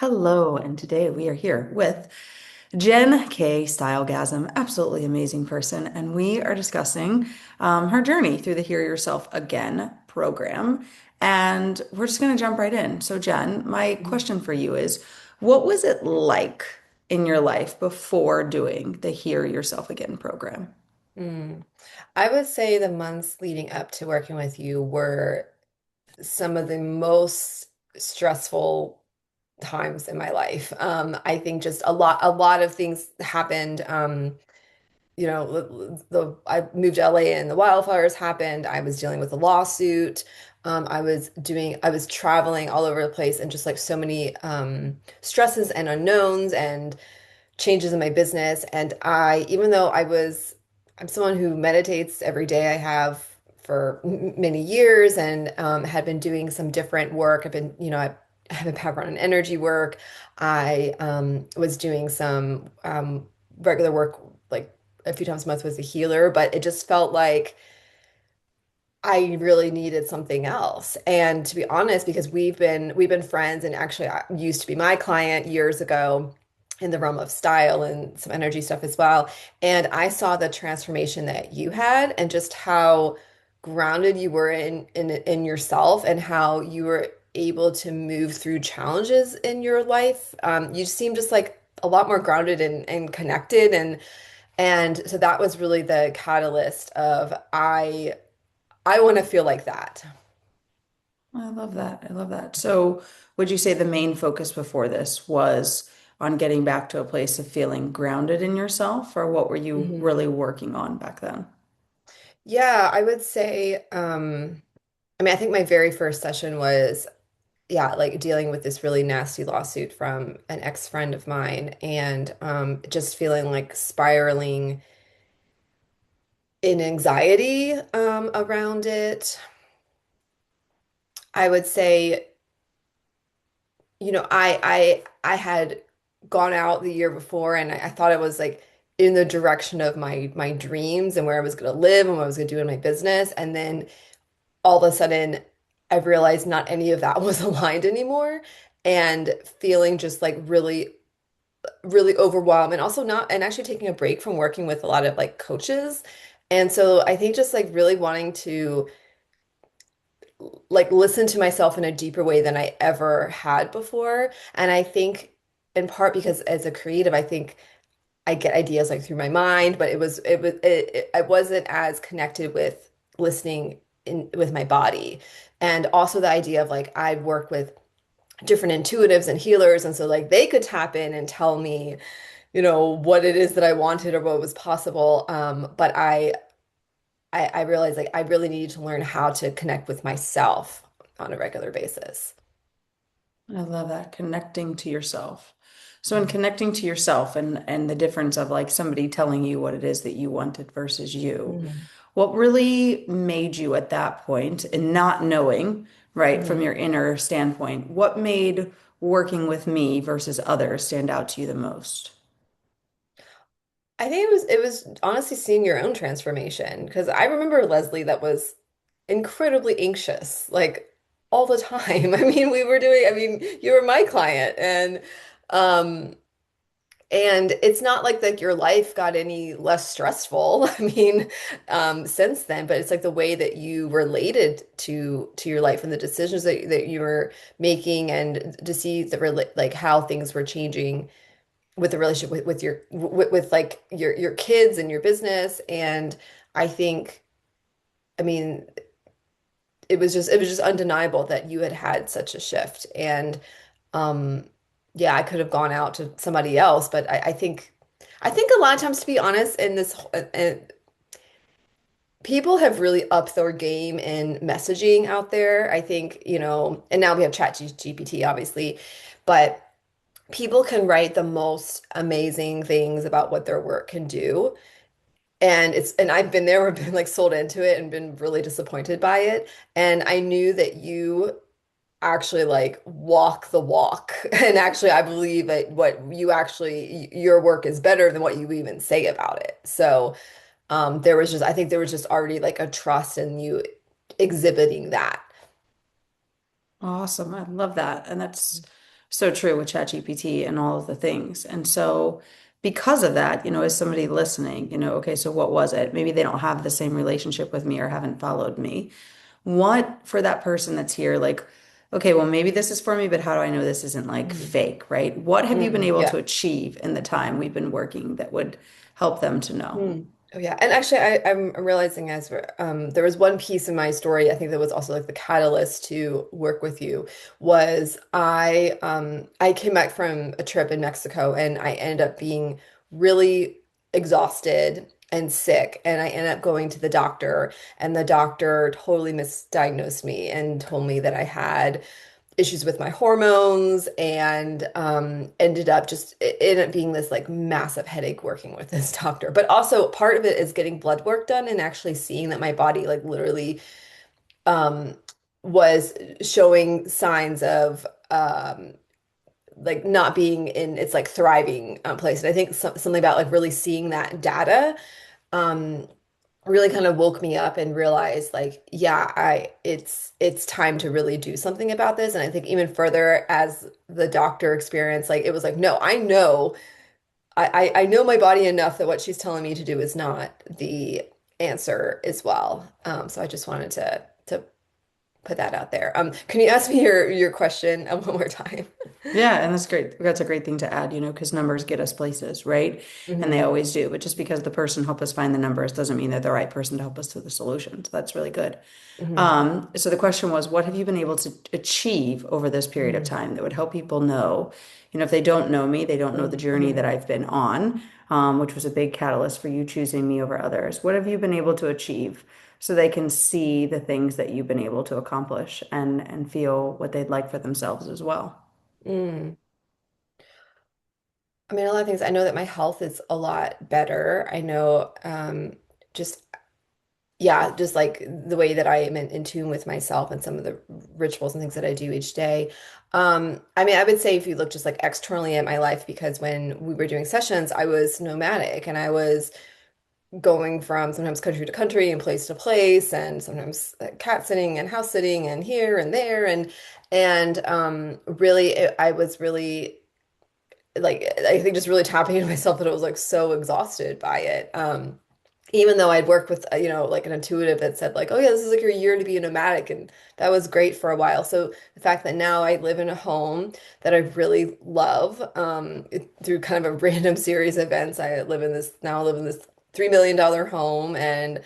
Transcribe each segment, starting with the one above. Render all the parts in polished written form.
Hello, and today we are here with Jen K. Stylegasm, absolutely amazing person, and we are discussing her journey through the Hear Yourself Again program. And we're just going to jump right in. So, Jen, my question for you is, what was it like in your life before doing the Hear Yourself Again program? Mm. I would say the months leading up to working with you were some of the most stressful times in my life. I think just a lot of things happened. I moved to LA and the wildfires happened. I was dealing with a lawsuit. I was traveling all over the place and just like so many stresses and unknowns and changes in my business. And even though I'm someone who meditates every day, I have for many years and had been doing some different work. I have a background in energy work. I was doing some regular work like a few times a month with a healer, but it just felt like I really needed something else. And to be honest, because we've been friends and actually I used to be my client years ago in the realm of style and some energy stuff as well. And I saw the transformation that you had and just how grounded you were in yourself and how you were able to move through challenges in your life. You seem just like a lot more grounded and connected and so that was really the catalyst of I want to feel like that. I love that. I love that. So, would you say the main focus before this was on getting back to a place of feeling grounded in yourself, or what were you hmm really working on back then? Yeah, I would say, I think my very first session was, yeah, like dealing with this really nasty lawsuit from an ex-friend of mine and just feeling like spiraling in anxiety around it. I would say, I had gone out the year before and I thought I was like in the direction of my dreams and where I was going to live and what I was going to do in my business. And then all of a sudden I realized not any of that was aligned anymore and feeling just like really overwhelmed and also not and actually taking a break from working with a lot of like coaches. And so I think just like really wanting to like listen to myself in a deeper way than I ever had before. And I think in part because as a creative, I think I get ideas like through my mind, but I wasn't as connected with listening in with my body. And also the idea of like I'd work with different intuitives and healers, and so like they could tap in and tell me, what it is that I wanted or what was possible. But I realized like I really needed to learn how to connect with myself on a regular basis. I love that, connecting to yourself. So, in connecting to yourself and the difference of like somebody telling you what it is that you wanted versus you, Mhm. what really made you at that point and not knowing, right, from Mhm. your inner standpoint, what made working with me versus others stand out to you the most? I think it was honestly seeing your own transformation because I remember Leslie that was incredibly anxious like all the time. I mean, you were my client um and it's not like your life got any less stressful. Since then, but it's like the way that you related to your life and the decisions that you were making and to see like how things were changing with the relationship with like your kids and your business. And I think, I mean, it was just undeniable that you had had such a shift. And um, yeah, I could have gone out to somebody else, but I think a lot of times, to be honest, in this people have really upped their game in messaging out there. I think, and now we have GPT, obviously, but people can write the most amazing things about what their work can do. And I've been there, I've been like sold into it and been really disappointed by it. And I knew that you actually like walk the walk. And actually, I believe that your work is better than what you even say about it. So I think there was just already like a trust in you exhibiting that. Awesome. I love that. And that's so true with ChatGPT and all of the things. And so because of that, as somebody listening, okay, so what was it? Maybe they don't have the same relationship with me or haven't followed me. What for that person that's here, like, okay, well, maybe this is for me, but how do I know this isn't like Mhm. fake, right? What have you been able to Yeah. achieve in the time we've been working that would help them to know? Hmm. Oh yeah, and actually, I'm realizing there was one piece in my story I think that was also like the catalyst to work with you was I came back from a trip in Mexico and I ended up being really exhausted and sick and I ended up going to the doctor and the doctor totally misdiagnosed me and told me that I had issues with my hormones and ended up just it ended up being this like massive headache working with this doctor. But also part of it is getting blood work done and actually seeing that my body like literally um, was showing signs of like not being in its like thriving place. And I think something about like really seeing that data um, really kind of woke me up and realized like yeah it's time to really do something about this and I think even further as the doctor experience like it was like no I know my body enough that what she's telling me to do is not the answer as well so I just wanted to put that out there can you ask me your question one more time? Yeah, and that's great. That's a great thing to add, because numbers get us places, right? And they Hmm. always do. But just because the person helped us find the numbers doesn't mean they're the right person to help us to the solution. So that's really good. Hmm. So the question was, what have you been able to achieve over this period of Hmm. time that would help people know, if they don't know me, they don't know the journey Hmm. that I've been on, which was a big catalyst for you choosing me over others. What have you been able to achieve so they can see the things that you've been able to accomplish and feel what they'd like for themselves as well? Hmm. I mean, a lot of things. I know that my health is a lot better. I know, just yeah, just like the way that I am in tune with myself and some of the rituals and things that I do each day. I mean, I would say if you look just like externally at my life, because when we were doing sessions, I was nomadic and I was going from sometimes country to country and place to place, and sometimes cat sitting and house sitting and here and there, and really, I was really like I think just really tapping into myself that I was like so exhausted by it. Even though I'd worked with like an intuitive that said like, oh yeah, this is like your year to be a nomadic, and that was great for a while. So the fact that now I live in a home that I really love, through kind of a random series of events, I live in this $3 million home, and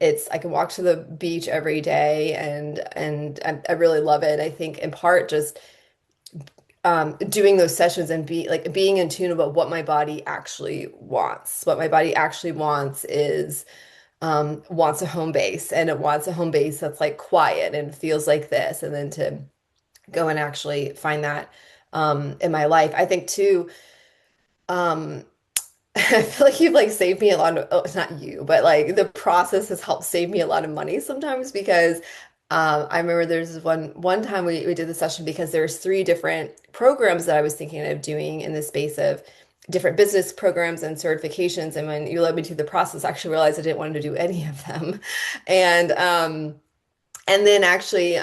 it's I can walk to the beach every day, and I really love it. I think in part just doing those sessions and being in tune about what my body actually wants. What my body actually wants is wants a home base, and it wants a home base that's like quiet and feels like this, and then to go and actually find that in my life. I think too, um, I feel like you've like saved me a lot of, oh, it's not you, but like the process has helped save me a lot of money sometimes because I remember there's one time we did the session because there's three different programs that I was thinking of doing in the space of different business programs and certifications. And when you led me through the process, I actually realized I didn't want to do any of them. And and then actually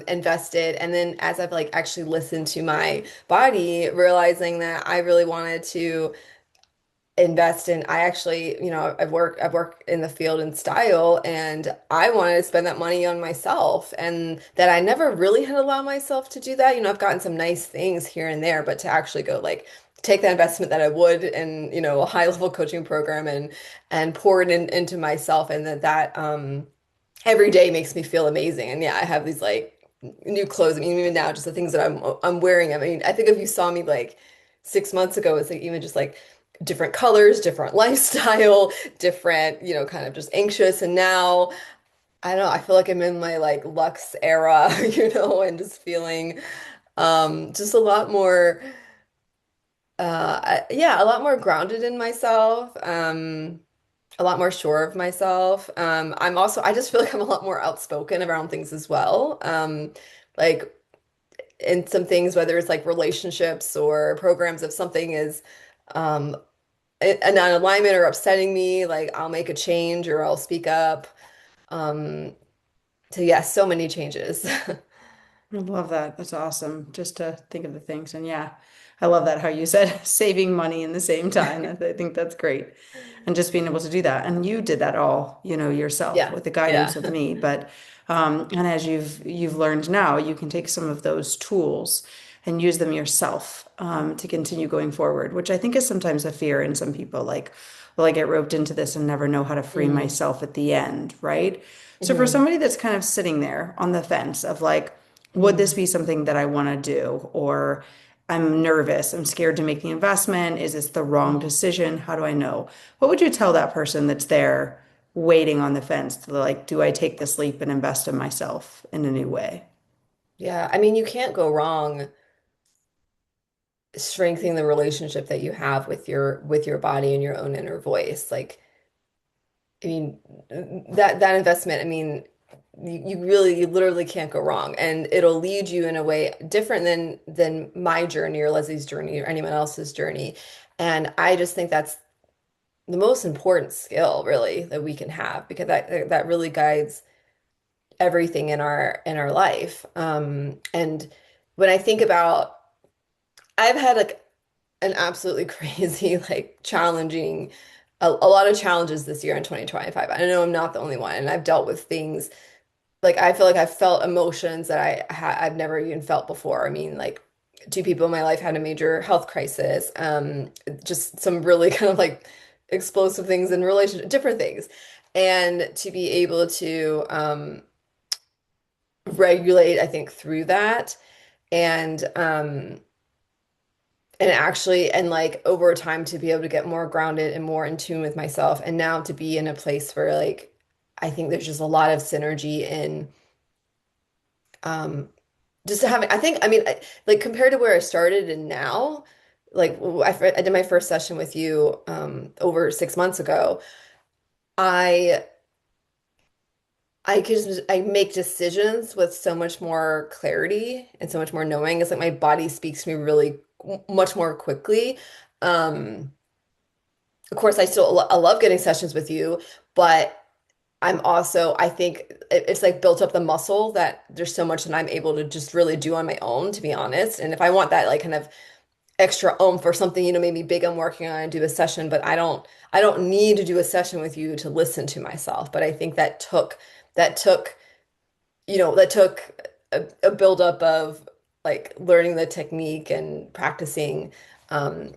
invested. And then as I've like actually listened to my body, realizing that I really wanted to invest in I actually I've worked in the field in style and I wanted to spend that money on myself and that I never really had allowed myself to do that. I've gotten some nice things here and there, but to actually go like take that investment that I would in a high level coaching program and pour it into myself and that every day makes me feel amazing. And yeah, I have these like new clothes. I mean, even now, just the things that I'm wearing. I mean, I think if you saw me like 6 months ago, it's like even just like different colors, different lifestyle, different, kind of just anxious. And now I don't know, I feel like I'm in my like luxe era, and just feeling just a lot more yeah, a lot more grounded in myself. A lot more sure of myself. I just feel like I'm a lot more outspoken around things as well. Like in some things, whether it's like relationships or programs, if something is um, a non-alignment or upsetting me, like I'll make a change or I'll speak up. Um, so yeah, so many changes. I love that. That's awesome. Just to think of the things. And yeah, I love that how you said saving money in the same time. I think that's great. And just being able to do that. And you did that all, yourself Yeah, with the guidance yeah. of me. But and as you've learned now, you can take some of those tools and use them yourself to continue going forward, which I think is sometimes a fear in some people, like, well, I get roped into this and never know how to free Mm, myself at the end, right? So for hmm somebody that's kind of sitting there on the fence of like, would this hmm be something that I want to do? Or I'm nervous, I'm scared to make the investment. Is this the wrong hmm decision? How do I know? What would you tell that person that's there waiting on the fence to like, do I take this leap and invest in myself in a new way? Yeah, I mean, you can't go wrong strengthening the relationship that you have with your body and your own inner voice. Like, I mean, that investment, I mean, you literally can't go wrong, and it'll lead you in a way different than my journey or Leslie's journey or anyone else's journey. And I just think that's the most important skill really that we can have because that really guides everything in our life. And when I think about, I've had like an absolutely crazy, like challenging, a lot of challenges this year in 2025. I know I'm not the only one, and I've dealt with things like I feel like I've felt emotions that I've never even felt before. I mean, like two people in my life had a major health crisis, just some really kind of like explosive things in relationship, different things, and to be able to regulate, I think, through that and actually and like over time to be able to get more grounded and more in tune with myself and now to be in a place where like I think there's just a lot of synergy in um just having I think I mean like compared to where I started and now like I did my first session with you over 6 months ago. I I could just I make decisions with so much more clarity and so much more knowing. It's like my body speaks to me really much more quickly. Um, of course, I love getting sessions with you, but I'm also I think it's like built up the muscle that there's so much that I'm able to just really do on my own, to be honest. And if I want that like kind of extra oomph or something, maybe big I'm working on and do a session, but I don't need to do a session with you to listen to myself. But I think that took that took a buildup of like learning the technique and practicing um,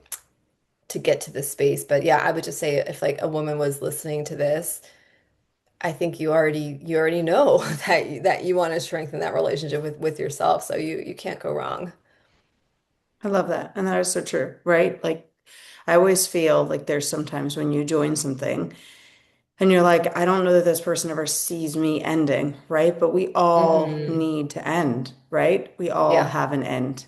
to get to this space. But yeah, I would just say if like a woman was listening to this, I think you already know that you want to strengthen that relationship with yourself. So you can't go wrong. I love that. And that is so true, right? Like, I always feel like there's sometimes when you join something, and you're like, I don't know that this person ever sees me ending, right? But we all Hmm need to end, right? We all Yeah. have an end.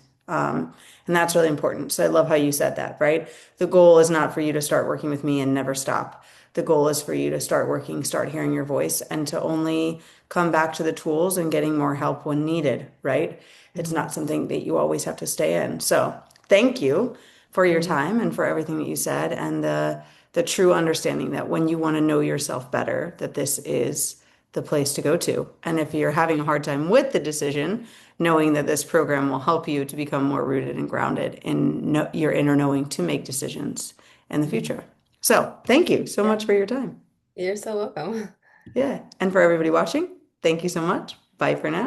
And that's really important. So I love how you said that, right? The goal is not for you to start working with me and never stop. The goal is for you to start working, start hearing your voice, and to only come back to the tools and getting more help when needed, right? It's hmm not something that you always have to stay in. So thank you for your hmm time and for everything that you said and the true understanding that when you want to know yourself better, that this is the place to go to. And if you're having a hard time with the decision, knowing that this program will help you to become more rooted and grounded in your inner knowing to make decisions in the hmm future. So, thank you so much Yeah. for your time. You're so welcome. Yeah. And for everybody watching, thank you so much. Bye for now.